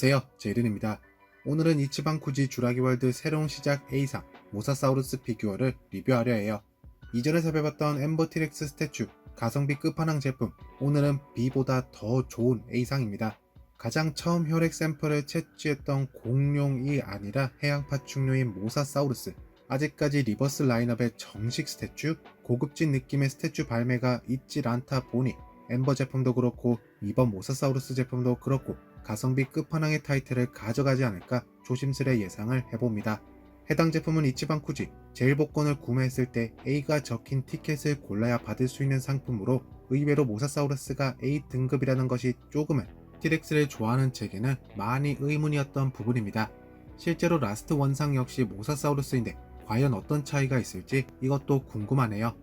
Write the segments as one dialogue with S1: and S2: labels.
S1: 안녕하세요, 제이른입니다. 오늘은 이치방쿠지 주라기월드 새로운 시작 A상 모사사우루스 피규어를 리뷰하려 해요. 이전에 살펴봤던 엠버티렉스 스태츄 가성비 끝판왕 제품, 오늘은 B보다 더 좋은 A상입니다. 가장 처음 혈액 샘플을 채취했던 공룡이 아니라 해양파충류인 모사사우루스, 아직까지 리버스 라인업의 정식 스태츄, 고급진 느낌의 스태츄 발매가 있질 않다 보니 엠버 제품도 그렇고 이번 모사사우루스 제품도 그렇고 가성비 끝판왕의 타이틀을 가져가지 않을까 조심스레 예상을 해봅니다. 해당 제품은 이치방쿠지 제일복권을 구매했을 때 A가 적힌 티켓을 골라야 받을 수 있는 상품으로, 의외로 모사사우루스가 A 등급이라는 것이 조금은 티렉스를 좋아하는 제게는 많이 의문이었던 부분입니다. 실제로 라스트 원상 역시 모사사우루스인데 과연 어떤 차이가 있을지 이것도 궁금하네요.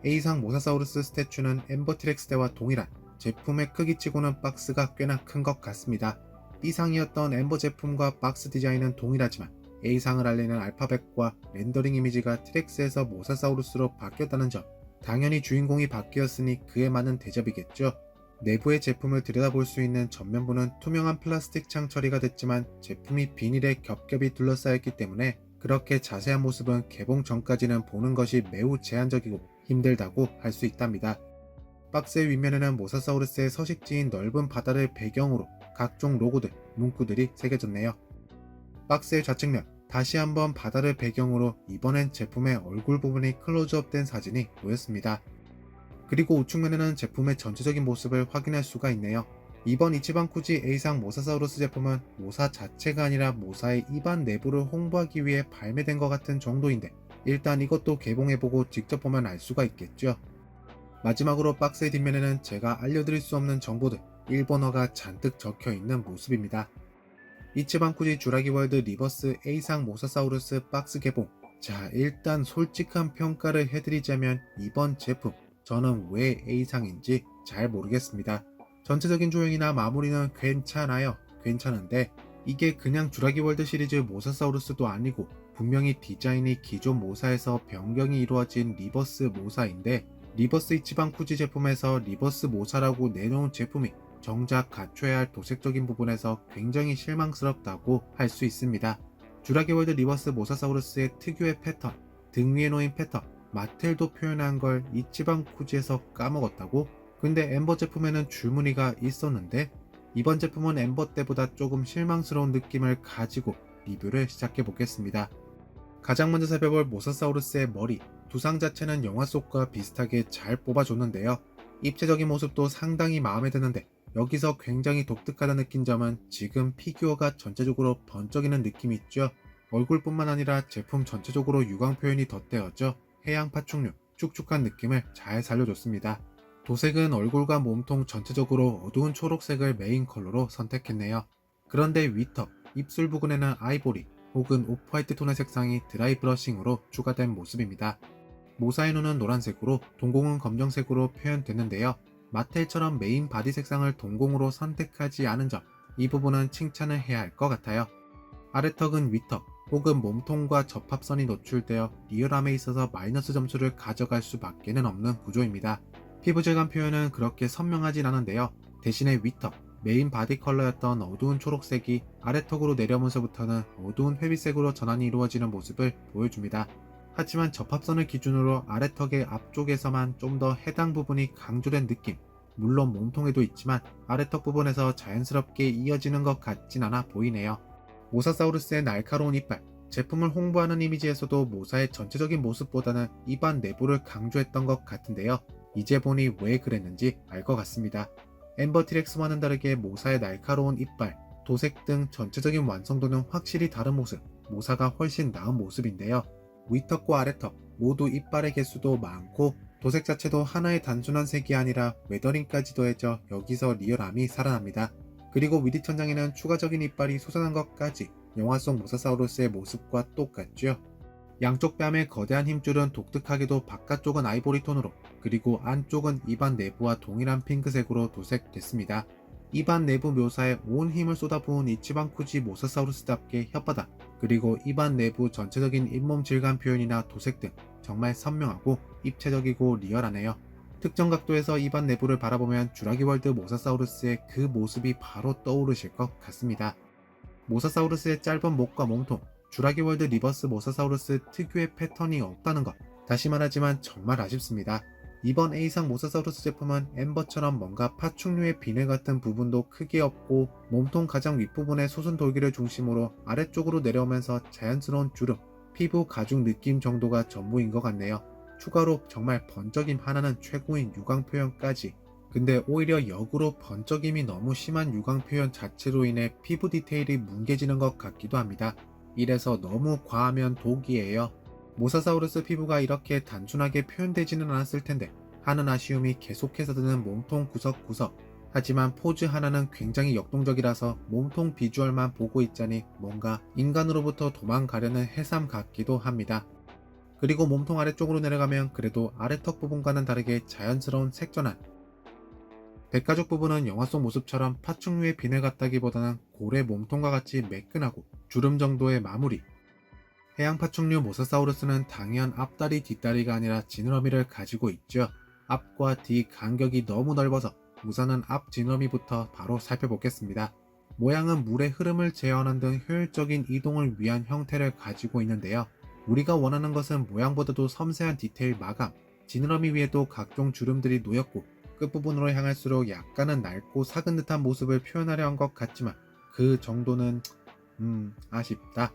S1: A상 모사사우루스 스태츄는 엠버티렉스 때와 동일한 제품의 크기치고는 박스가 꽤나 큰 것 같습니다. B상이었던 엠버 제품과 박스 디자인은 동일하지만 A상을 알리는 알파벳과 렌더링 이미지가 티렉스에서 모사사우루스로 바뀌었다는 점, 당연히 주인공이 바뀌었으니 그에 맞는 대접이겠죠. 내부의 제품을 들여다볼 수 있는 전면부는 투명한 플라스틱 창 처리가 됐지만 제품이 비닐에 겹겹이 둘러싸였기 때문에 그렇게 자세한 모습은 개봉 전까지는 보는 것이 매우 제한적이고 힘들다고 할 수 있답니다. 박스의 윗면에는 모사사우루스의 서식지인 넓은 바다를 배경으로 각종 로고들, 문구들이 새겨졌네요. 박스의 좌측면, 다시 한번 바다를 배경으로 이번엔 제품의 얼굴 부분이 클로즈업된 사진이 보였습니다. 그리고 우측면에는 제품의 전체적인 모습을 확인할 수가 있네요. 이번 이치방쿠지 A상 모사사우루스 제품은 모사 자체가 아니라 모사의 입안 내부를 홍보하기 위해 발매된 것 같은 정도인데, 일단 이것도 개봉해보고 직접 보면 알 수가 있겠죠. 마지막으로 박스의 뒷면에는 제가 알려드릴 수 없는 정보들, 일본어가 잔뜩 적혀있는 모습입니다. 이치방쿠지 주라기월드 리버스 A상 모사사우루스 박스 개봉. 자, 일단 솔직한 평가를 해드리자면 이번 제품, 저는 왜 A상인지 잘 모르겠습니다. 전체적인 조형이나 마무리는 괜찮은데 이게 그냥 주라기월드 시리즈 모사사우루스도 아니고 분명히 디자인이 기존 모사에서 변경이 이루어진 리버스 모사인데, 리버스 이치방쿠지 제품에서 리버스 모사라고 내놓은 제품이 정작 갖춰야 할 도색적인 부분에서 굉장히 실망스럽다고 할 수 있습니다. 주라기월드 리버스 모사사우루스의 특유의 패턴, 등 위에 놓인 패턴, 마텔도 표현한 걸 이치방쿠지에서 까먹었다고? 근데 엠버 제품에는 줄무늬가 있었는데, 이번 제품은 엠버 때보다 조금 실망스러운 느낌을 가지고 리뷰를 시작해 보겠습니다. 가장 먼저 살펴볼 모사사우루스의 머리, 두상 자체는 영화 속과 비슷하게 잘 뽑아줬는데요. 입체적인 모습도 상당히 마음에 드는데, 여기서 굉장히 독특하다 느낀 점은 지금 피규어가 전체적으로 번쩍이는 느낌이 있죠. 얼굴뿐만 아니라 제품 전체적으로 유광 표현이 덧대어져 해양 파충류, 축축한 느낌을 잘 살려줬습니다. 도색은 얼굴과 몸통 전체적으로 어두운 초록색을 메인 컬러로 선택했네요. 그런데 위턱, 입술 부근에는 아이보리 혹은 오프화이트 톤의 색상이 드라이 브러싱으로 추가된 모습입니다. 모사의 눈은 노란색으로, 동공은 검정색으로 표현됐는데요. 마텔처럼 메인 바디 색상을 동공으로 선택하지 않은 점, 이 부분은 칭찬을 해야 할 것 같아요. 아래턱은 위턱 혹은 몸통과 접합선이 노출되어 리얼함에 있어서 마이너스 점수를 가져갈 수밖에는 없는 구조입니다. 피부 질감 표현은 그렇게 선명하진 않은데요. 대신에 위턱, 메인 바디 컬러였던 어두운 초록색이 아래턱으로 내려오면서부터는 어두운 회빛색으로 전환이 이루어지는 모습을 보여줍니다. 하지만 접합선을 기준으로 아래턱의 앞쪽에서만 좀 더 해당 부분이 강조된 느낌, 물론 몸통에도 있지만 아래턱 부분에서 자연스럽게 이어지는 것 같진 않아 보이네요. 모사사우루스의 날카로운 이빨, 제품을 홍보하는 이미지에서도 모사의 전체적인 모습보다는 입안 내부를 강조했던 것 같은데요. 이제 보니 왜 그랬는지 알 것 같습니다. 엠버티렉스와는 다르게 모사의 날카로운 이빨, 도색 등 전체적인 완성도는 확실히 다른 모습, 모사가 훨씬 나은 모습인데요. 위턱과 아래턱 모두 이빨의 개수도 많고 도색 자체도 하나의 단순한 색이 아니라 웨더링까지 더해져 여기서 리얼함이 살아납니다. 그리고 위리 천장에는 추가적인 이빨이 솟아난 것까지 영화 속 모사사우루스의 모습과 똑같죠. 양쪽 뺨의 거대한 힘줄은 독특하게도 바깥쪽은 아이보리 톤으로, 그리고 안쪽은 입안 내부와 동일한 핑크색으로 도색됐습니다. 입안 내부 묘사에 온 힘을 쏟아부은 이치방쿠지 모사사우루스답게 혓바닥, 그리고 입안 내부 전체적인 잇몸 질감 표현이나 도색 등 정말 선명하고 입체적이고 리얼하네요. 특정 각도에서 입안 내부를 바라보면 주라기월드 모사사우루스의 그 모습이 바로 떠오르실 것 같습니다. 모사사우루스의 짧은 목과 몸통, 주라기 월드 리버스 모사사우루스 특유의 패턴이 없다는 것. 다시 말하지만 정말 아쉽습니다. 이번 A상 모사사우루스 제품은 엠버처럼 뭔가 파충류의 비늘 같은 부분도 크게 없고 몸통 가장 윗부분의 솟은 돌기를 중심으로 아래쪽으로 내려오면서 자연스러운 주름, 피부 가죽 느낌 정도가 전부인 것 같네요. 추가로 정말 번쩍임 하나는 최고인 유광 표현까지. 근데 오히려 역으로 번쩍임이 너무 심한 유광 표현 자체로 인해 피부 디테일이 뭉개지는 것 같기도 합니다. 이래서 너무 과하면 독이에요. 모사사우루스 피부가 이렇게 단순하게 표현되지는 않았을 텐데 하는 아쉬움이 계속해서 드는 몸통 구석구석. 하지만 포즈 하나는 굉장히 역동적이라서 몸통 비주얼만 보고 있자니 뭔가 인간으로부터 도망가려는 해삼 같기도 합니다. 그리고 몸통 아래쪽으로 내려가면 그래도 아래턱 부분과는 다르게 자연스러운 색전환. 백가죽 부분은 영화 속 모습처럼 파충류의 비늘 같다기보다는 고래 몸통과 같이 매끈하고 주름 정도의 마무리. 해양 파충류 모사사우루스는 당연 앞다리 뒷다리가 아니라 지느러미를 가지고 있죠. 앞과 뒤 간격이 너무 넓어서 우선은 앞 지느러미부터 바로 살펴보겠습니다. 모양은 물의 흐름을 제어하는 등 효율적인 이동을 위한 형태를 가지고 있는데요. 우리가 원하는 것은 모양보다도 섬세한 디테일 마감, 지느러미 위에도 각종 주름들이 놓였고 끝부분으로 향할수록 약간은 낡고 삭은 듯한 모습을 표현하려 한 것 같지만 그 정도는 아쉽다.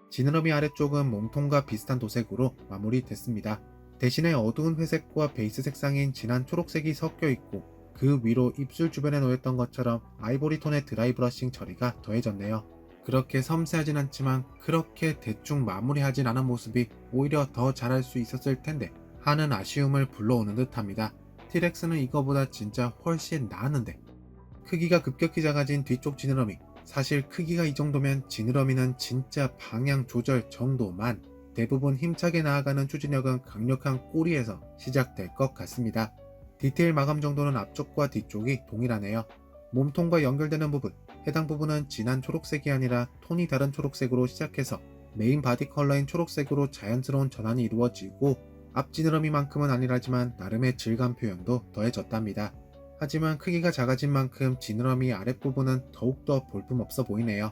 S1: 지느러미 아래쪽은 몸통과 비슷한 도색으로 마무리됐습니다. 대신에 어두운 회색과 베이스 색상인 진한 초록색이 섞여 있고 그 위로 입술 주변에 놓였던 것처럼 아이보리 톤의 드라이 브러싱 처리가 더해졌네요. 그렇게 섬세하진 않지만 그렇게 대충 마무리하진 않은 모습이 오히려 더 잘할 수 있었을 텐데 하는 아쉬움을 불러오는 듯합니다. 티렉스는 이거보다 진짜 훨씬 나았는데. 크기가 급격히 작아진 뒤쪽 지느러미. 사실 크기가 이 정도면 지느러미는 진짜 방향 조절 정도만. 대부분 힘차게 나아가는 추진력은 강력한 꼬리에서 시작될 것 같습니다. 디테일 마감 정도는 앞쪽과 뒤쪽이 동일하네요. 몸통과 연결되는 부분, 해당 부분은 진한 초록색이 아니라 톤이 다른 초록색으로 시작해서 메인 바디 컬러인 초록색으로 자연스러운 전환이 이루어지고 앞 지느러미만큼은 아니라지만 나름의 질감 표현도 더해졌답니다. 하지만 크기가 작아진 만큼 지느러미 아랫부분은 더욱더 볼품없어 보이네요.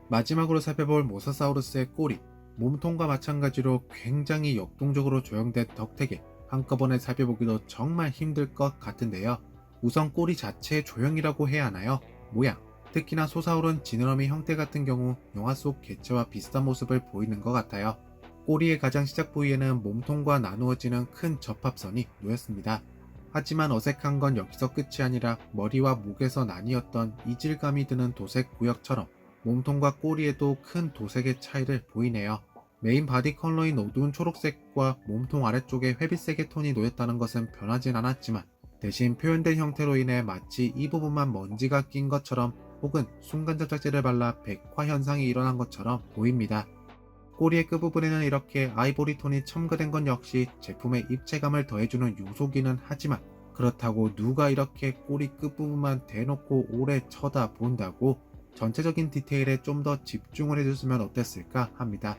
S1: 마지막으로 살펴볼 모사사우루스의 꼬리. 몸통과 마찬가지로 굉장히 역동적으로 조형된 덕택에 한꺼번에 살펴보기도 정말 힘들 것 같은데요. 우선 꼬리 자체의 조형이라고 해야 하나요? 모양. 특히나 솟아오른 지느러미 형태 같은 경우 영화 속 개체와 비슷한 모습을 보이는 것 같아요. 꼬리의 가장 시작 부위에는 몸통과 나누어지는 큰 접합선이 놓였습니다. 하지만 어색한 건 여기서 끝이 아니라 머리와 목에서 나뉘었던 이질감이 드는 도색 구역처럼 몸통과 꼬리에도 큰 도색의 차이를 보이네요. 메인 바디 컬러인 어두운 초록색과 몸통 아래쪽에 회빛색의 톤이 놓였다는 것은 변하진 않았지만 대신 표현된 형태로 인해 마치 이 부분만 먼지가 낀 것처럼 혹은 순간 접착제를 발라 백화 현상이 일어난 것처럼 보입니다. 꼬리의 끝부분에는 이렇게 아이보리 톤이 첨가된 건 역시 제품의 입체감을 더해주는 요소기는 하지만 그렇다고 누가 이렇게 꼬리 끝부분만 대놓고 오래 쳐다본다고? 전체적인 디테일에 좀 더 집중을 해줬으면 어땠을까 합니다.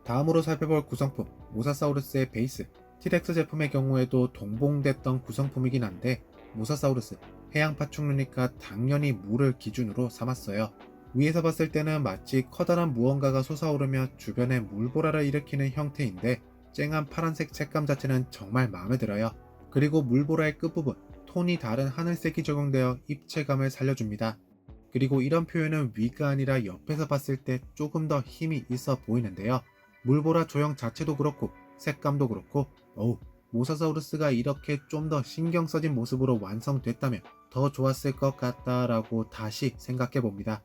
S1: 다음으로 살펴볼 구성품, 모사사우루스의 베이스. 티렉스 제품의 경우에도 동봉됐던 구성품이긴 한데 모사사우루스, 해양 파충류니까 당연히 물을 기준으로 삼았어요. 위에서 봤을 때는 마치 커다란 무언가가 솟아오르며 주변에 물보라를 일으키는 형태인데 쨍한 파란색 색감 자체는 정말 마음에 들어요. 그리고 물보라의 끝부분, 톤이 다른 하늘색이 적용되어 입체감을 살려줍니다. 그리고 이런 표현은 위가 아니라 옆에서 봤을 때 조금 더 힘이 있어 보이는데요. 물보라 조형 자체도 그렇고 색감도 그렇고 모사사우루스가 이렇게 좀 더 신경 써진 모습으로 완성됐다면 더 좋았을 것 같다라고 다시 생각해봅니다.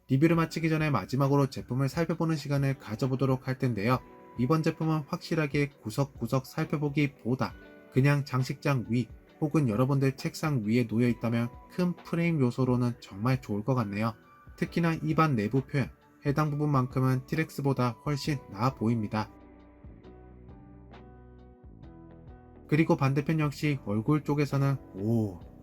S1: 리뷰를 마치기 전에 마지막으로 제품을 살펴보는 시간을 가져보도록 할 텐데요. 이번 제품은 확실하게 구석구석 살펴보기보다 그냥 장식장 위 혹은 여러분들 책상 위에 놓여 있다면 큰 프레임 요소로는 정말 좋을 것 같네요. 특히나 입안 내부 표현, 해당 부분만큼은 티렉스보다 훨씬 나아 보입니다. 그리고 반대편 역시 얼굴 쪽에서는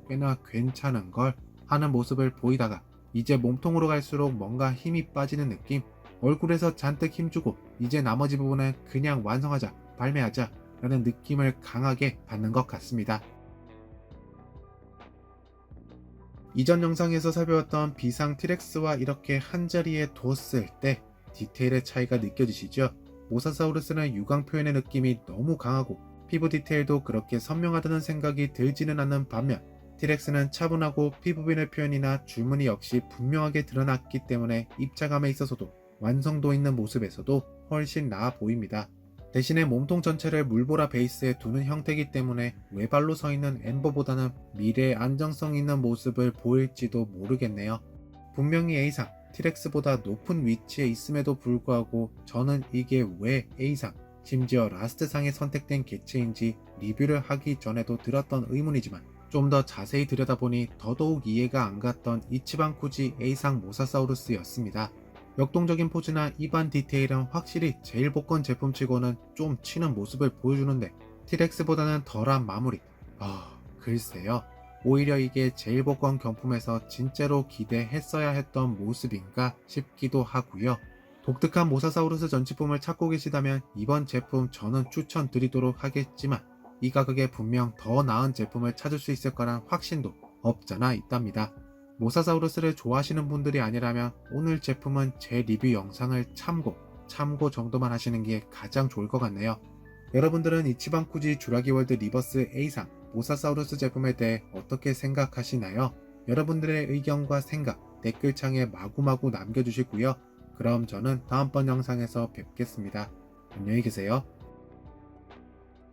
S1: 꽤나 괜찮은걸 하는 모습을 보이다가 이제 몸통으로 갈수록 뭔가 힘이 빠지는 느낌? 얼굴에서 잔뜩 힘주고 이제 나머지 부분은 그냥 완성하자, 발매하자 라는 느낌을 강하게 받는 것 같습니다. 이전 영상에서 살펴봤던 비상 티렉스와 이렇게 한자리에 두었을 때 디테일의 차이가 느껴지시죠? 모사사우루스는 유광 표현의 느낌이 너무 강하고 피부 디테일도 그렇게 선명하다는 생각이 들지는 않는 반면 티렉스는 차분하고 피부빈의 표현이나 줄무늬 역시 분명하게 드러났기 때문에 입자감에 있어서도 완성도 있는 모습에서도 훨씬 나아 보입니다. 대신에 몸통 전체를 물보라 베이스에 두는 형태이기 때문에 외발로 서 있는 엠버보다는 미래의 안정성 있는 모습을 보일지도 모르겠네요. 분명히 A상, 티렉스보다 높은 위치에 있음에도 불구하고 저는 이게 왜 A상, 심지어 라스트상에 선택된 개체인지 리뷰를 하기 전에도 들었던 의문이지만 좀 더 자세히 들여다보니 더더욱 이해가 안 갔던 이치반 쿠지 A상 모사사우루스였습니다. 역동적인 포즈나 입안 디테일은 확실히 제일 복권 제품치고는 좀 치는 모습을 보여주는데 티렉스보다는 덜한 마무리. 글쎄요. 오히려 이게 제일 복권 경품에서 진짜로 기대했어야 했던 모습인가 싶기도 하고요. 독특한 모사사우루스 전치품을 찾고 계시다면 이번 제품 저는 추천드리도록 하겠지만 이 가격에 분명 더 나은 제품을 찾을 수 있을 거란 확신도 없잖아 있답니다. 모사사우루스를 좋아하시는 분들이 아니라면 오늘 제품은 제 리뷰 영상을 참고 정도만 하시는 게 가장 좋을 것 같네요. 여러분들은 이치반 쿠지 주라기월드 리버스 A상 모사사우루스 제품에 대해 어떻게 생각하시나요? 여러분들의 의견과 생각 댓글창에 마구마구 남겨주시고요. 그럼 저는 다음번 영상에서 뵙겠습니다. 안녕히 계세요.